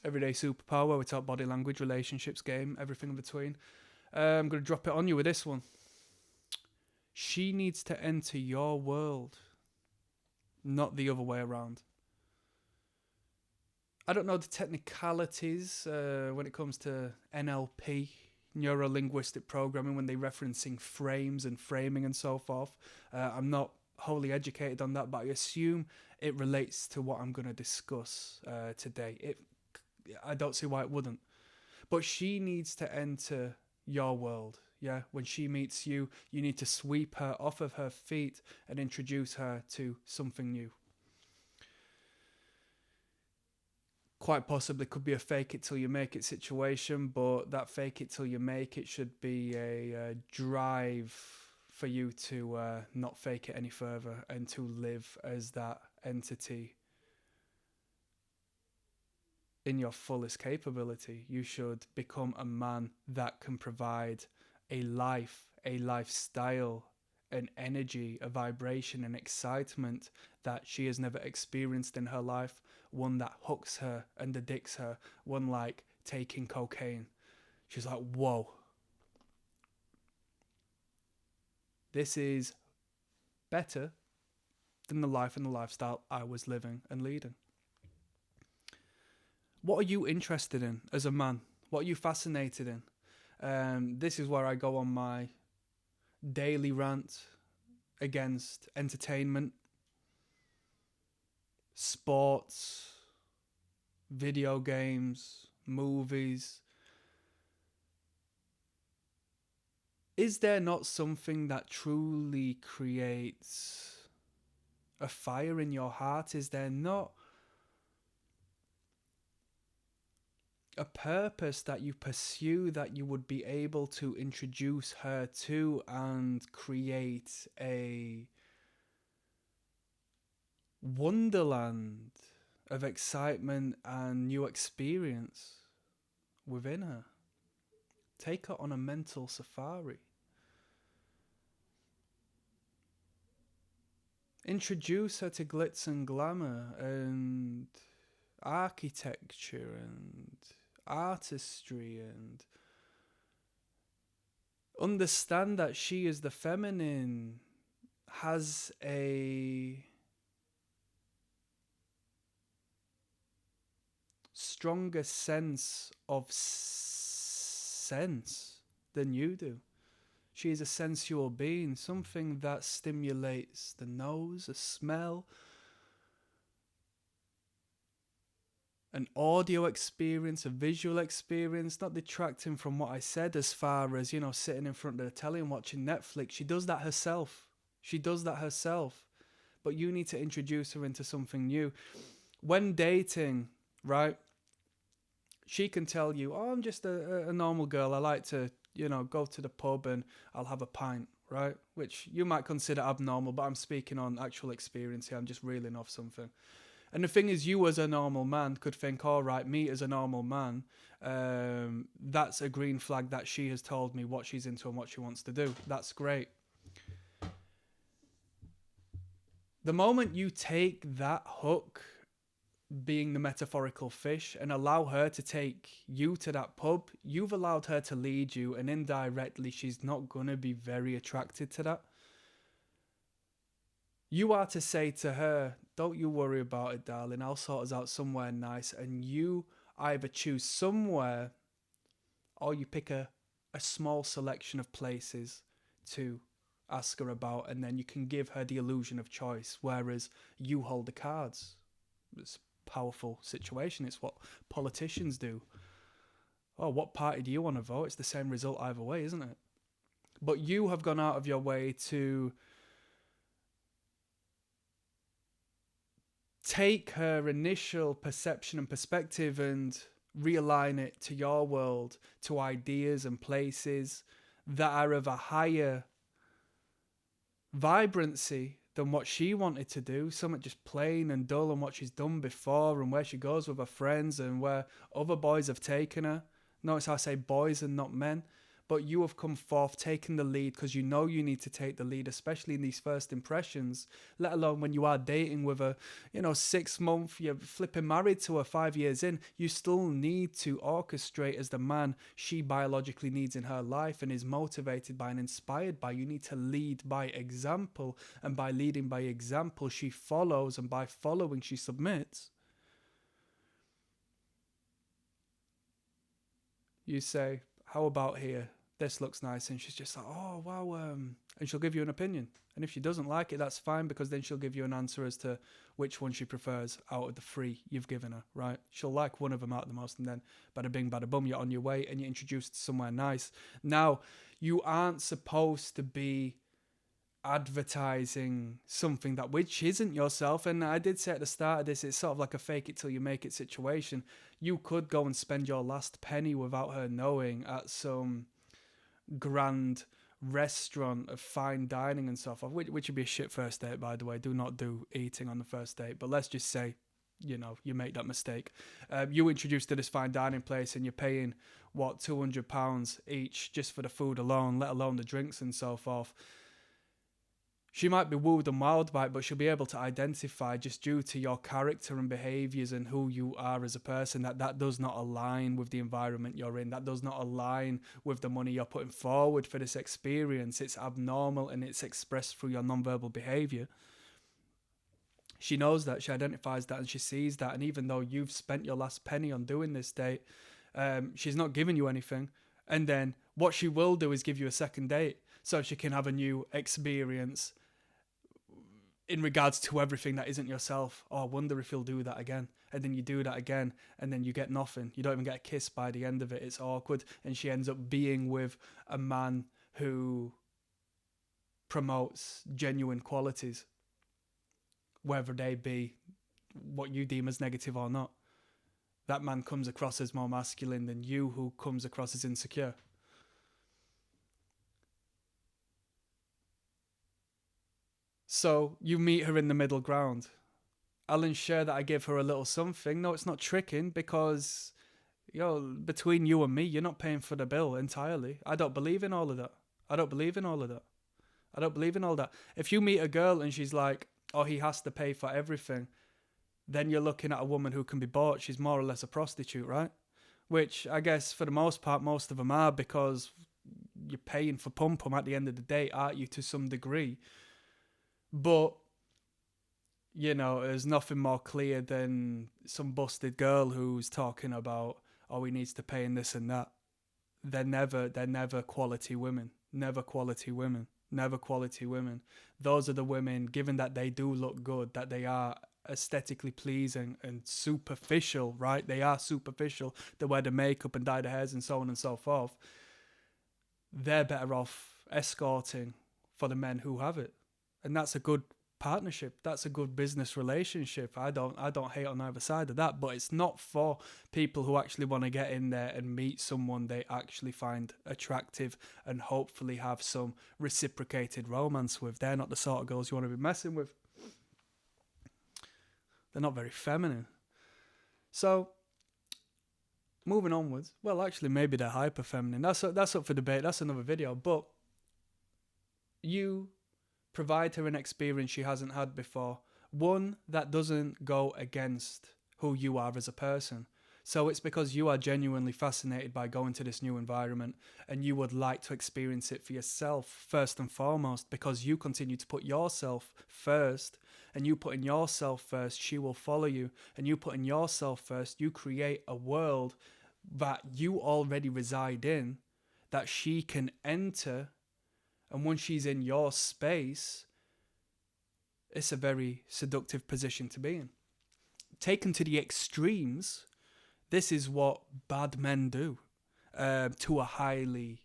everyday superpower. We talk body language, relationships, game, everything in between. I'm going to drop it on you with this one. She needs to enter your world, not the other way around. I don't know the technicalities when it comes to NLP, neuro-linguistic programming, when they're referencing frames and framing and so forth. I'm not wholly educated on that, but I assume it relates to what I'm going to discuss today. I don't see why it wouldn't. But she needs to enter your world. Yeah, when she meets you, you need to sweep her off of her feet and introduce her to something new. Quite possibly could be a fake it till you make it situation, but that fake it till you make it should be a drive for you to not fake it any further and to live as that entity in your fullest capability. You should become a man that can provide a life, a lifestyle, an energy, a vibration, an excitement that she has never experienced in her life, one that hooks her and addicts her, one like taking cocaine. She's like, whoa, this is better than the life and the lifestyle I was living and leading. What are you interested in as a man? What are you fascinated in? This is where I go on my daily rant against entertainment, sports, video games, movies. Is there not something that truly creates a fire in your heart? Is there not a purpose that you pursue that you would be able to introduce her to and create a wonderland of excitement and new experience within her? Take her on a mental safari. Introduce her to glitz and glamour and architecture and artistry, and understand that she is the feminine, has a stronger sense of sense than you do. She is a sensual being, something that stimulates the nose, a smell, an audio experience, a visual experience, not detracting from what I said as far as, sitting in front of the telly and watching Netflix. She does that herself. But you need to introduce her into something new. When dating, right, she can tell you, oh, I'm just a normal girl. I like to, go to the pub and I'll have a pint, right? Which you might consider abnormal, but I'm speaking on actual experience here. I'm just reeling off something. And the thing is, you as a normal man could think, all right, me as a normal man, that's a green flag that she has told me what she's into and what she wants to do. That's great. The moment you take that hook, being the metaphorical fish, and allow her to take you to that pub, you've allowed her to lead you, and indirectly she's not going to be very attracted to that. You are to say to her, don't you worry about it, darling, I'll sort us out somewhere nice, and you either choose somewhere or you pick a small selection of places to ask her about, and then you can give her the illusion of choice, whereas you hold the cards. It's a powerful situation. It's what politicians do. Oh, what party do you want to vote? It's the same result either way, isn't it? But you have gone out of your way to take her initial perception and perspective and realign it to your world, to ideas and places that are of a higher vibrancy than what she wanted to do. Something just plain and dull and what she's done before, and where she goes with her friends and where other boys have taken her. Notice how I say boys and not men. but you have come forth, taken the lead, because you know you need to take the lead, especially in these first impressions, let alone when you are dating with a, 6 month, you're flipping married to her 5 years in, you still need to orchestrate as the man she biologically needs in her life and is motivated by and inspired by. You need to lead by example, and by leading by example, she follows, and by following, she submits. You say, how about here? This looks nice. And she's just like, oh, wow. And she'll give you an opinion. And if she doesn't like it, that's fine, because then she'll give you an answer as to which one she prefers out of the three you've given her, right? She'll like one of them out the most, and then bada bing, bada bum, you're on your way and you're introduced to somewhere nice. Now, you aren't supposed to be advertising something that which isn't yourself. And I did say at the start of this, it's sort of like a fake it till you make it situation. You could go and spend your last penny without her knowing at some grand restaurant of fine dining and so forth, which would be a shit first date, by the way. Do not do eating on the first date, but let's just say you make that mistake. You introduced to this fine dining place and you're paying what, £200 each just for the food alone, let alone the drinks and so forth. She might be wooed and wowed by it, but she'll be able to identify, just due to your character and behaviours and who you are as a person, that does not align with the environment you're in. That does not align with the money you're putting forward for this experience. It's abnormal, and it's expressed through your nonverbal behaviour. She knows that, she identifies that, and she sees that. And even though you've spent your last penny on doing this date, she's not giving you anything. And then what she will do is give you a second date so she can have a new experience in regards to everything that isn't yourself. Oh, I wonder if he'll do that again. And then you do that again, and then you get nothing. You don't even get a kiss by the end of it. It's awkward. And she ends up being with a man who promotes genuine qualities, whether they be what you deem as negative or not. That man comes across as more masculine than you, who comes across as insecure. So you meet her in the middle ground. I'll ensure that I give her a little something. No, it's not tricking, because between you and me, you're not paying for the bill entirely. I don't believe in all of that. I don't believe in all of that. If you meet a girl and she's like, oh, he has to pay for everything, then you're looking at a woman who can be bought. She's more or less a prostitute, right? Which I guess for the most part, most of them are, because you're paying for pum-pum at the end of the day, aren't you, to some degree? But, there's nothing more clear than some busted girl who's talking about, oh, he needs to pay in this and that. They're never quality women. Never quality women. Those are the women, given that they do look good, that they are aesthetically pleasing and superficial, right? They are superficial. They wear the makeup and dye their hairs and so on and so forth. They're better off escorting for the men who have it. And that's a good partnership. That's a good business relationship. I don't hate on either side of that, but it's not for people who actually want to get in there and meet someone they actually find attractive and hopefully have some reciprocated romance with. They're not the sort of girls you want to be messing with. They're not very feminine. So, moving onwards, well, actually, maybe they're hyper feminine. That's up for debate. That's another video. But you provide her an experience she hasn't had before, one that doesn't go against who you are as a person. So it's because you are genuinely fascinated by going to this new environment, and you would like to experience it for yourself first and foremost, because you continue to put yourself first, and you putting yourself first, she will follow you. And you putting yourself first, you create a world that you already reside in, that she can enter. And once she's in your space, it's a very seductive position to be in. Taken to the extremes, this is what bad men do, to a highly,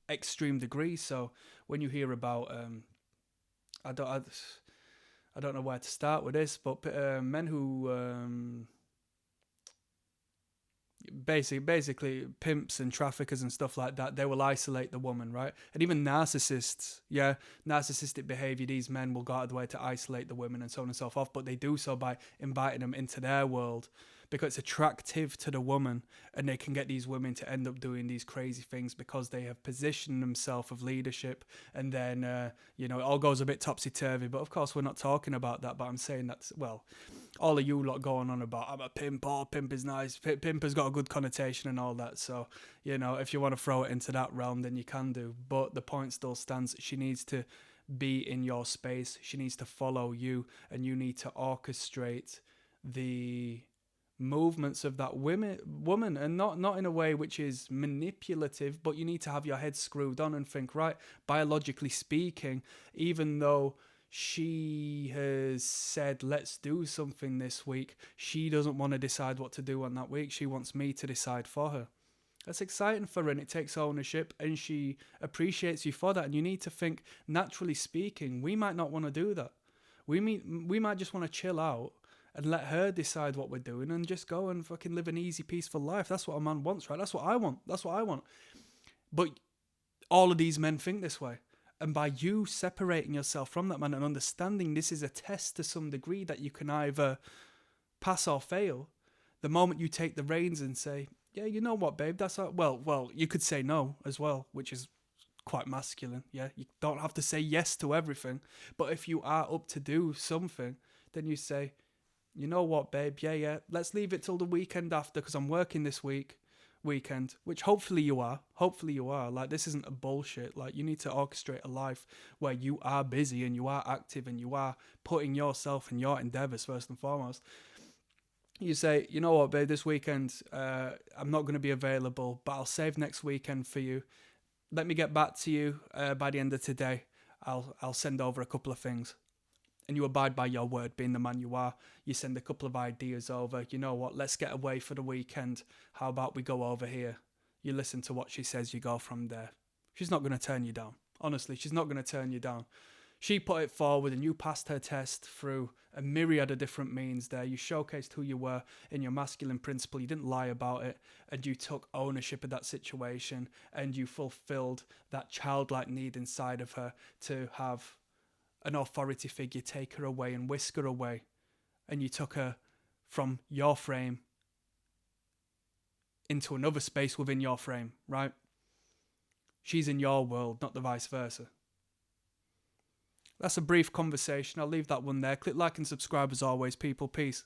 extreme degree. So when you hear about, I don't know where to start with this, but men who basically pimps and traffickers and stuff like that, they will isolate the woman, right? And even narcissists, narcissistic behavior, these men will go out of the way to isolate the women and so on and so forth, but they do so by inviting them into their world, because it's attractive to the woman, and they can get these women to end up doing these crazy things because they have positioned themselves of leadership, and then it all goes a bit topsy-turvy. But of course we're not talking about that, but I'm saying that's, well, all of you lot going on about I'm a pimp, or pimp is nice, pimp has got a good connotation and all that, so if you want to throw it into that realm, then you can do, but the point still stands. She needs to be in your space, she needs to follow you, and you need to orchestrate the movements of that woman, and not in a way which is manipulative, but you need to have your head screwed on and think, right, biologically speaking, even though she has said let's do something this week, she doesn't want to decide what to do on that week. She wants me to decide for her. That's exciting for her, and it takes ownership, and she appreciates you for that. And you need to think, naturally speaking, we might not want to do that. We might just want to chill out and let her decide what we're doing and just go and fucking live an easy, peaceful life. That's what a man wants, right? That's what I want. But all of these men think this way. And by you separating yourself from that man and understanding this is a test to some degree that you can either pass or fail, the moment you take the reins and say, yeah, you know what, babe, that's well, you could say no as well, which is quite masculine. Yeah, you don't have to say yes to everything, but if you are up to do something, then you say, you know what, babe, yeah, let's leave it till the weekend after, because I'm working this weekend, which hopefully you are. Like, this isn't a bullshit. Like, you need to orchestrate a life where you are busy and you are active and you are putting yourself and your endeavors first and foremost. You say, you know what, babe, this weekend, I'm not going to be available, but I'll save next weekend for you. Let me get back to you by the end of today. I'll send over a couple of things. And you abide by your word, being the man you are. You send a couple of ideas over. You know what, let's get away for the weekend. How about we go over here? You listen to what she says, you go from there. She's not going to turn you down. Honestly, she's not going to turn you down. She put it forward and you passed her test through a myriad of different means there. You showcased who you were in your masculine principle. You didn't lie about it, and you took ownership of that situation, and you fulfilled that childlike need inside of her to have an authority figure take her away and whisk her away. And you took her from your frame into another space within your frame, right? She's in your world, not the vice versa. That's a brief conversation. I'll leave that one there. Click like and subscribe as always, people. Peace.